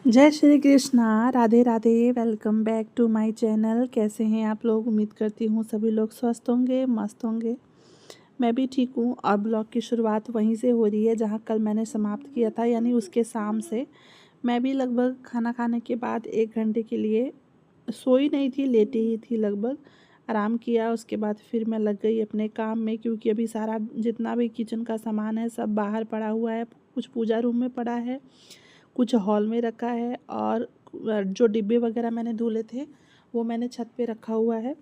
जय Shri Krishna, Radhe Radhe. Welcome back to my channel. कैसे हैं आप लोग? उम्मीद करती हूँ सभी लोग स्वस्थ होंगे, मस्त होंगे। मैं भी ठीक हूँ। और ब्लॉग की शुरुआत वहीं से हो रही है जहाँ कल मैंने समाप्त किया था, यानी उसके शाम से। मैं भी लगभग खाना खाने के बाद 1 घंटे के लिए सोई नहीं थी, लेटी ही थी, लगभग आराम किया। उसके बाद फिर मैं लग गई अपने काम में, क्योंकि अभी सारा जितना भी किचन का सामान है सब बाहर पड़ा हुआ है। कुछ पूजा रूम में पड़ा है, कुछ हॉल में रखा है, और जो डिब्बे वगैरह मैंने धुले थे वो मैंने छत पे रखा हुआ है।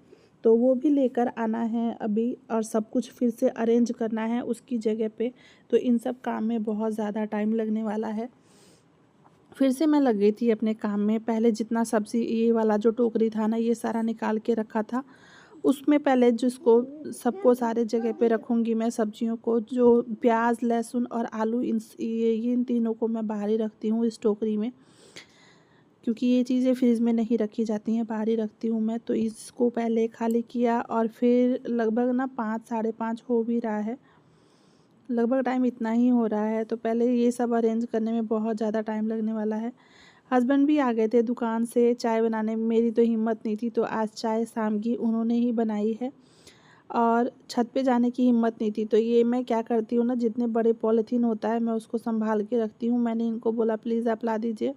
तो वो भी लेकर आना है अभी, और सब कुछ फिर से अरेंज करना है उसकी जगह पे। तो इन सब काम में बहुत ज़्यादा टाइम लगने वाला है। फिर से मैं लग गई थी अपने काम में। पहले जितना सब्ज़ी, ये वाला जो टोकरी था ना, ये सारा निकाल के रखा था। उसमें पहले जिसको सबको सारे जगह पे रखूँगी मैं सब्जियों को। जो प्याज, लहसुन और आलू, इन तीनों को मैं बाहर ही रखती हूँ इस टोकरी में, क्योंकि ये चीज़ें फ्रिज में नहीं रखी जाती हैं, बाहर ही रखती हूँ मैं। तो इसको पहले खाली किया, और फिर लगभग ना 5 साढ़े 5 हो भी रहा है, लगभग टाइम इतना ही हो रहा है। तो पहले ये सब अरेंज करने में बहुत ज़्यादा टाइम लगने वाला है। हस्बैंड भी आ गए थे दुकान से चाय बनाने में। मेरी तो हिम्मत नहीं थी, तो आज चाय शाम की उन्होंने ही बनाई है, और छत पे जाने की हिम्मत नहीं थी। तो ये मैं क्या करती हूँ ना, जितने बड़े पॉलीथीन होता है मैं उसको संभाल के रखती हूँ। मैंने इनको बोला प्लीज़ आप ला दीजिए।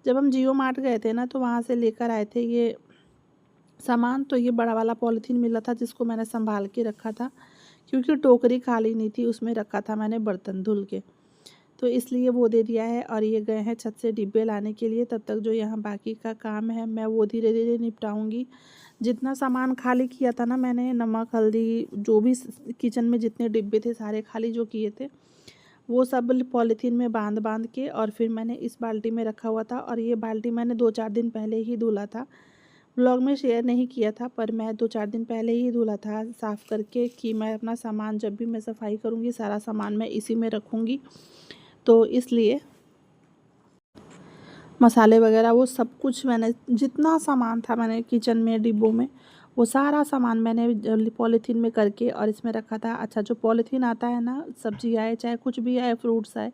जब हम जियो मार्ट गए थे ना, तो वहाँ से लेकर आए थे ये सामान। तो ये बड़ा वाला पॉलीथीन मिला था जिसको मैंने संभाल के रखा था, क्योंकि टोकरी खाली नहीं थी, उसमें रखा था मैंने बर्तन धुल के। तो इसलिए वो दे दिया है, और ये गए हैं छत से डिब्बे लाने के लिए। तब तक जो यहाँ बाकी का काम है मैं वो धीरे धीरे निपटाऊंगी। जितना सामान खाली किया था ना मैंने, नमक, हल्दी, जो भी किचन में जितने डिब्बे थे सारे खाली जो किए थे, वो सब पॉलीथीन में बांध बांध के और फिर मैंने इस बाल्टी में रखा हुआ था। और ये बाल्टी मैंने 2-4 दिन पहले ही धुला था। व्लॉग में शेयर नहीं किया था, पर मैं 2-4 दिन पहले ही धुला था साफ़ करके, कि मैं अपना सामान जब भी मैं सफाई करूँगी सारा सामान मैं इसी में रखूँगी। तो इसलिए मसाले वगैरह वो सब कुछ मैंने, जितना सामान था मैंने किचन में डिब्बों में, वो सारा सामान मैंने पॉलीथीन में करके और इसमें रखा था। अच्छा, जो पॉलीथीन आता है ना, सब्जी आए चाहे कुछ भी आए, फ्रूट्स आए,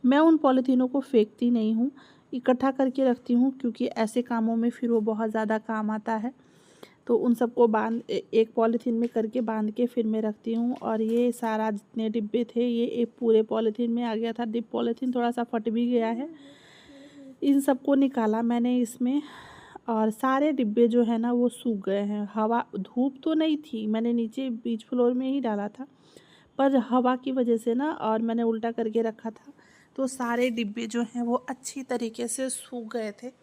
मैं उन पॉलीथीनों को फेंकती नहीं हूँ, इकट्ठा करके रखती हूँ, क्योंकि ऐसे कामों में फिर वो बहुत ज़्यादा काम आता है। तो उन सबको एक पॉलीथीन में करके बांध के फिर मैं रखती हूँ। और ये सारा जितने डिब्बे थे ये एक पूरे पॉलीथीन में आ गया था। पॉलीथीन थोड़ा सा फट भी गया है। इन सबको निकाला मैंने इसमें, और सारे डिब्बे जो है ना वो सूख गए हैं। हवा, धूप तो नहीं थी, मैंने नीचे बीच फ्लोर में ही डाला था, पर हवा की वजह से ना, और मैंने उल्टा करके रखा था, तो सारे डिब्बे जो हैं वो अच्छी तरीके से सूख गए थे।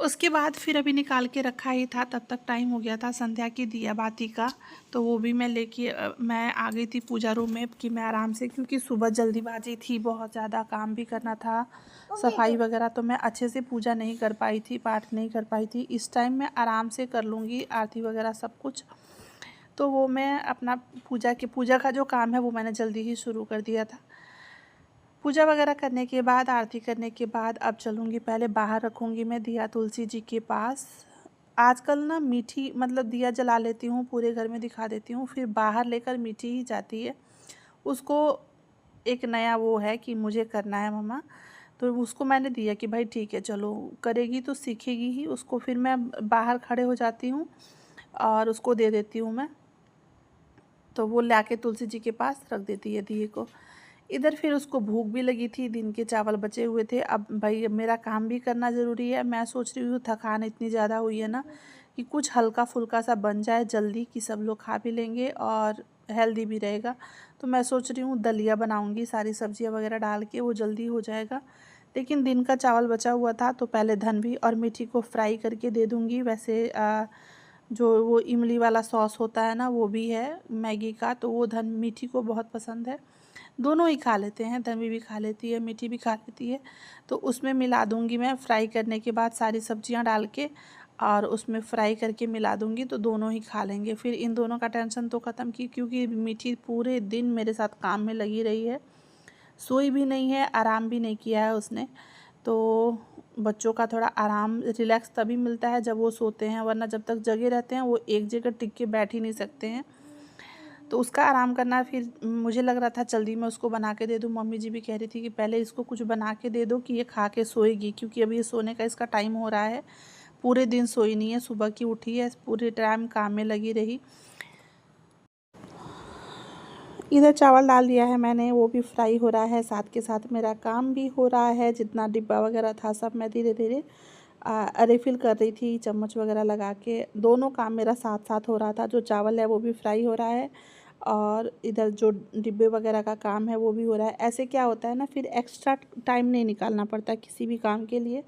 उसके बाद फिर अभी निकाल के रखा ही था, तब तक टाइम हो गया था संध्या की दिया बाती का। तो वो भी मैं लेके मैं आ गई थी पूजा रूम में, कि मैं आराम से, क्योंकि सुबह जल्दीबाजी थी, बहुत ज़्यादा काम भी करना था, सफाई वगैरह। तो मैं अच्छे से पूजा नहीं कर पाई थी, पाठ नहीं कर पाई थी। इस टाइम मैं आराम से कर लूँगी आरती वगैरह सब कुछ। तो वो मैं अपना पूजा का जो काम है वो मैंने जल्दी ही शुरू कर दिया था। पूजा वगैरह करने के बाद, आरती करने के बाद, अब चलूँगी पहले बाहर रखूँगी मैं दिया तुलसी जी के पास। आजकल ना मीठी, मतलब दिया जला लेती हूँ, पूरे घर में दिखा देती हूँ, फिर बाहर लेकर मीठी ही जाती है। उसको एक नया वो है कि मुझे करना है मम्मा, तो उसको मैंने दिया कि भाई ठीक है चलो, करेगी तो सीखेगी ही। उसको फिर मैं बाहर खड़े हो जाती हूँ और उसको दे देती हूँ मैं, तो वो लाके तुलसी जी के पास रख देती है दिए को। इधर फिर उसको भूख भी लगी थी, दिन के चावल बचे हुए थे। अब भाई मेरा काम भी करना ज़रूरी है। मैं सोच रही हूँ थकान इतनी ज़्यादा हुई है ना, कि कुछ हल्का फुल्का सा बन जाए जल्दी, कि सब लोग खा भी लेंगे और हेल्दी भी रहेगा। तो मैं सोच रही हूँ दलिया बनाऊँगी, सारी सब्जियाँ वगैरह डाल के, वो जल्दी हो जाएगा। लेकिन दिन का चावल बचा हुआ था, तो पहले धनवी और मीठी को फ्राई करके दे दूँगी। वैसे जो वो इमली वाला सॉस होता है ना, वो भी है मैगी का, तो वो मीठी को बहुत पसंद है। दोनों ही खा लेते हैं, धनवी भी खा लेती है, मीठी भी खा लेती है। तो उसमें मिला दूंगी मैं, फ्राई करने के बाद सारी सब्जियां डाल के, और उसमें फ्राई करके मिला दूंगी, तो दोनों ही खा लेंगे। फिर इन दोनों का टेंशन तो ख़त्म की, क्योंकि मीठी पूरे दिन मेरे साथ काम में लगी रही है, सोई भी नहीं है, आराम भी नहीं किया है उसने। तो बच्चों का थोड़ा आराम, रिलैक्स तभी मिलता है जब वो सोते हैं, वरना जब तक जगे रहते हैं वो एक जगह टिक के बैठ ही नहीं सकते हैं। तो उसका आराम करना। फिर मुझे लग रहा था जल्दी मैं उसको बना के दे दूँ। मम्मी जी भी कह रही थी कि पहले इसको कुछ बना के दे दो कि ये खा के सोएगी, क्योंकि अभी ये सोने का इसका टाइम हो रहा है। पूरे दिन सोई नहीं है, सुबह की उठी है, पूरे टाइम काम में लगी रही। इधर चावल डाल दिया है मैंने, वो भी फ्राई हो रहा है, साथ के साथ मेरा काम भी हो रहा है। जितना डिब्बा वगैरह था सब मैं धीरे धीरे रिफ़िल कर रही थी, चम्मच वगैरह लगा के। दोनों काम मेरा साथ साथ हो रहा था। जो चावल है वो भी फ्राई हो रहा है और इधर जो डिब्बे वगैरह का काम है वो भी हो रहा है। ऐसे क्या होता है ना, फिर एक्स्ट्रा टाइम नहीं निकालना पड़ता किसी भी काम के लिए।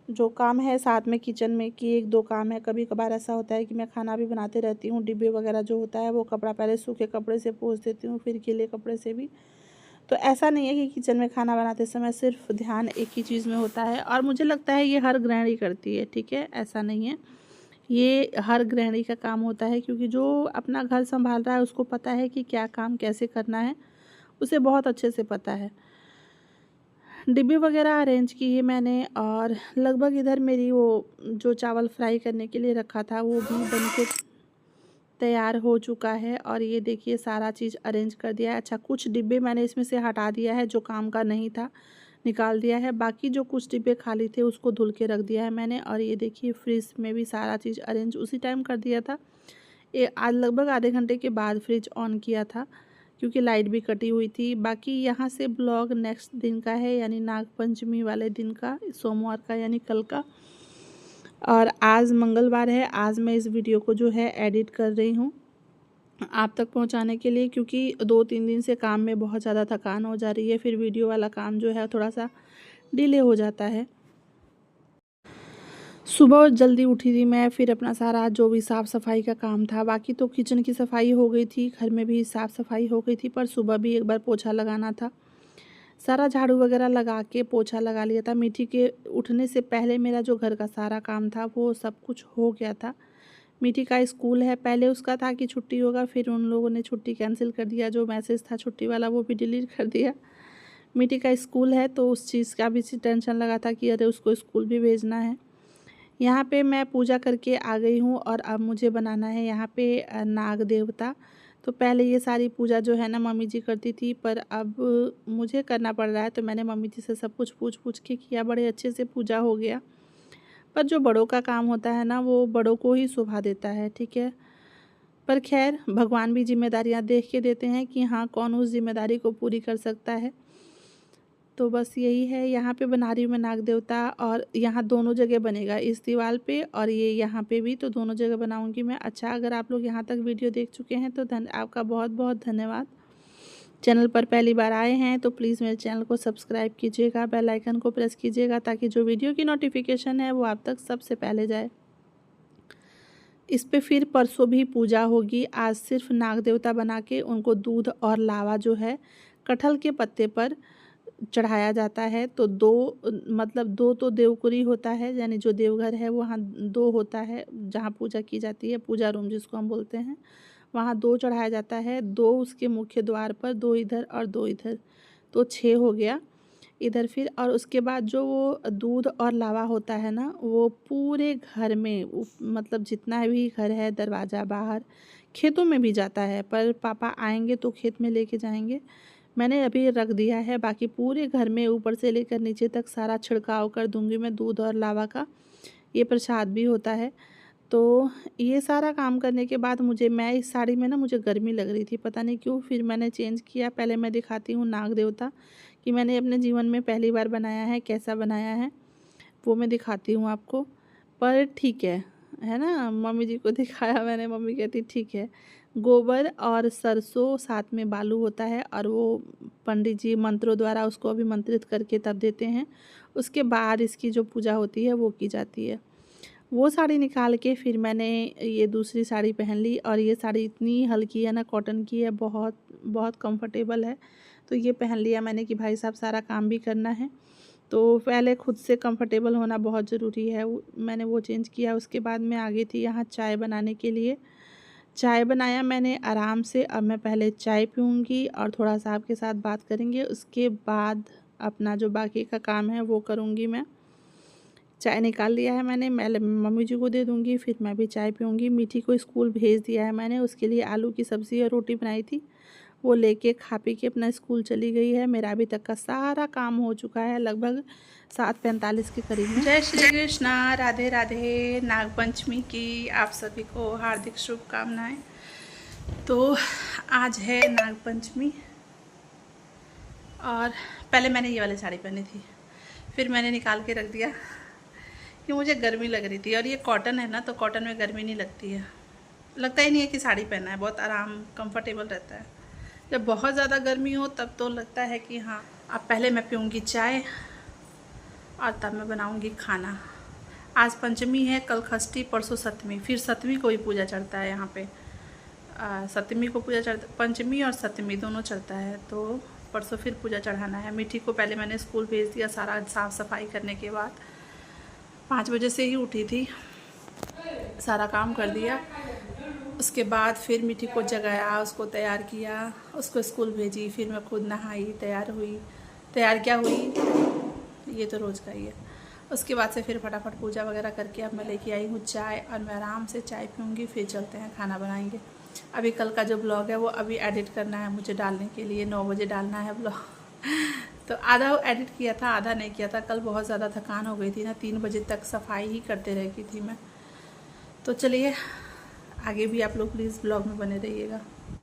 जो काम है साथ में किचन में कि एक दो काम है। कभी कभार ऐसा होता है कि मैं खाना भी बनाते रहती हूँ, डिब्बे वगैरह जो होता है वो कपड़ा पहले सूखे कपड़े से पोंछ देती हूँ, फिर गीले कपड़े से भी। तो ऐसा नहीं है कि किचन में खाना बनाते समय सिर्फ ध्यान एक ही चीज़ में होता है। और मुझे लगता है ये हर गृहिणी करती है, ठीक है, ऐसा नहीं है। ये हर गृहिणी का काम होता है, क्योंकि जो अपना घर संभाल रहा है उसको पता है कि क्या काम कैसे करना है, उसे बहुत अच्छे से पता है। डिब्बे वगैरह अरेंज किए मैंने और लगभग इधर मेरी वो जो चावल फ्राई करने के लिए रखा था वो भी बन के तैयार हो चुका है। और ये देखिए सारा चीज़ अरेंज कर दिया है। अच्छा, कुछ डिब्बे मैंने इसमें से हटा दिया है, जो काम का नहीं था निकाल दिया है। बाकी जो कुछ डिब्बे खाली थे उसको धुल के रख दिया है मैंने। और ये देखिए फ्रिज में भी सारा चीज़ अरेंज उसी टाइम कर दिया था। ये आज लगभग आधे घंटे के बाद फ्रिज ऑन किया था, क्योंकि लाइट भी कटी हुई थी। बाकी यहाँ से ब्लॉग नेक्स्ट दिन का है, यानी नाग पंचमी वाले दिन का, सोमवार का यानी कल का। और आज मंगलवार है। आज मैं इस वीडियो को जो है एडिट कर रही हूँ आप तक पहुँचाने के लिए, क्योंकि 2-3 दिन से काम में बहुत ज़्यादा थकान हो जा रही है। फिर वीडियो वाला काम जो है थोड़ा सा डिले हो जाता है। सुबह जल्दी उठी थी मैं, फिर अपना सारा जो भी साफ़ सफाई का काम था, बाकी तो किचन की सफाई हो गई थी, घर में भी साफ़ सफाई हो गई थी, पर सुबह भी एक बार पोछा लगाना था। सारा झाड़ू वगैरह लगा के पोछा लगा लिया था। मीठी के उठने से पहले मेरा जो घर का सारा काम था वो सब कुछ हो गया था। मीठी का स्कूल है, पहले उसका था कि छुट्टी होगा, फिर उन लोगों ने छुट्टी कैंसिल कर दिया। जो मैसेज था छुट्टी वाला वो भी डिलीट कर दिया। मीठी का स्कूल है तो उस चीज़ का भी टेंशन लगा था कि अरे उसको स्कूल भी भेजना है। यहाँ पे मैं पूजा करके आ गई हूँ और अब मुझे बनाना है यहाँ पे नाग देवता। तो पहले ये सारी पूजा जो है ना मम्मी जी करती थी, पर अब मुझे करना पड़ रहा है। तो मैंने मम्मी जी से सब कुछ पूछ पूछ के किया, बड़े अच्छे से पूजा हो गया। पर जो बड़ों का काम होता है ना वो बड़ों को ही शोभा देता है, ठीक है। पर खैर भगवान भी जिम्मेदारियाँ देख के देते हैं कि हाँ कौन उस जिम्मेदारी को पूरी कर सकता है। तो बस यही है। यहाँ पे बना रही हूँ मैं नाग देवता, और यहाँ दोनों जगह बनेगा, इस दीवार पे और ये यहाँ पे भी, तो दोनों जगह बनाऊँगी मैं। अच्छा, अगर आप लोग यहाँ तक वीडियो देख चुके हैं तो आपका बहुत बहुत धन्यवाद। चैनल पर पहली बार आए हैं तो प्लीज़ मेरे चैनल को सब्सक्राइब कीजिएगा, बेल आइकन को प्रेस कीजिएगा, ताकि जो वीडियो की नोटिफिकेशन है वो आप तक सबसे पहले जाए। इस पे फिर परसों भी पूजा होगी। आज सिर्फ नाग देवता बना के उनको दूध और लावा जो है कटहल के पत्ते पर चढ़ाया जाता है। तो दो तो देवकुरी होता है, यानी जो देवघर है वहाँ दो होता है, जहाँ पूजा की जाती है, पूजा रूम जिसको हम बोलते हैं, वहाँ दो चढ़ाया जाता है। दो उसके मुख्य द्वार पर, दो इधर और दो इधर, तो 6 हो गया इधर। फिर और उसके बाद जो वो दूध और लावा होता है ना वो पूरे घर में, मतलब जितना भी घर है, दरवाज़ा बाहर, खेतों में भी जाता है, पर पापा आएंगे तो खेत में लेके जाएंगे। मैंने अभी रख दिया है, बाकी पूरे घर में ऊपर से लेकर नीचे तक सारा छिड़काव कर दूंगी मैं दूध और लावा का। ये प्रसाद भी होता है। तो ये सारा काम करने के बाद मैं इस साड़ी में ना, मुझे गर्मी लग रही थी, पता नहीं क्यों, फिर मैंने चेंज किया। पहले मैं दिखाती हूँ नाग देवता कि मैंने अपने जीवन में पहली बार बनाया है, कैसा बनाया है वो मैं दिखाती हूँ आपको। पर ठीक है ना, मम्मी जी को दिखाया मैंने, मम्मी कहती ठीक है। गोबर और सरसों साथ में बालू होता है, और वो पंडित जी मंत्रों द्वारा उसको अभिमंत्रित करके तब देते हैं। उसके बाद इसकी जो पूजा होती है वो की जाती है। वो साड़ी निकाल के फिर मैंने ये दूसरी साड़ी पहन ली, और ये साड़ी इतनी हल्की है ना, कॉटन की है, बहुत बहुत कंफर्टेबल है। तो ये पहन लिया मैंने कि भाई साहब सारा काम भी करना है, तो पहले खुद से कंफर्टेबल होना बहुत ज़रूरी है। मैंने वो चेंज किया। उसके बाद मैं आ गई थी यहाँ चाय बनाने के लिए। चाय बनाया मैंने आराम से। अब मैं पहले चाय पीऊँगी और थोड़ा सा आपके साथ बात करेंगे, उसके बाद अपना जो बाकी का काम है वो करूँगी मैं। चाय निकाल लिया है मैंने, मैं मम्मी जी को दे दूँगी, फिर मैं भी चाय पीऊँगी। मीठी को स्कूल भेज दिया है मैंने, उसके लिए आलू की सब्ज़ी और रोटी बनाई थी, वो लेके खा पी के अपना स्कूल चली गई है। मेरा अभी तक का सारा काम हो चुका है, लगभग 7:45 के करीब में। जय श्री कृष्णा, राधे राधे। नागपंचमी की आप सभी को हार्दिक शुभकामनाएं। तो आज है नागपंचमी और पहले मैंने ये वाली साड़ी पहनी थी, फिर मैंने निकाल के रख दिया कि मुझे गर्मी लग रही थी। और ये कॉटन है ना, तो कॉटन में गर्मी नहीं लगती है, लगता ही नहीं है कि साड़ी पहना है, बहुत आराम कंफर्टेबल रहता है। जब बहुत ज़्यादा गर्मी हो तब तो लगता है कि हाँ। अब पहले मैं पीऊँगी चाय और तब मैं बनाऊँगी खाना। आज पंचमी है, कल षष्ठी, परसों सप्तमी, फिर सप्तमी को भी पूजा चढ़ता है यहाँ पे। सप्तमी को पूजा चढ़ता, पंचमी और सप्तमी दोनों चढ़ता है, तो परसों फिर पूजा चढ़ाना है। मीठी को पहले मैंने स्कूल भेज दिया, सारा साफ़ सफाई करने के बाद 5 बजे से ही उठी थी, सारा काम कर दिया। उसके बाद फिर मीठी को जगाया, उसको तैयार किया, उसको स्कूल भेजी, फिर मैं खुद नहाई, तैयार हुई। तैयार क्या हुई ये तो रोज़ का ही है। उसके बाद से फिर फटाफट पूजा वगैरह करके अब मैं लेके आई हूँ चाय, और मैं आराम से चाय पीऊँगी, फिर चलते हैं खाना बनाएंगे। अभी कल का जो ब्लॉग है वो अभी एडिट करना है मुझे, डालने के लिए 9 बजे डालना है ब्लॉग। तो आधा एडिट किया था, आधा नहीं किया था। कल बहुत ज़्यादा थकान हो गई थी ना, 3 बजे तक सफाई ही करते रह गई थी मैं। तो चलिए आगे भी आप लोग प्लीज़ ब्लॉग में बने रहिएगा।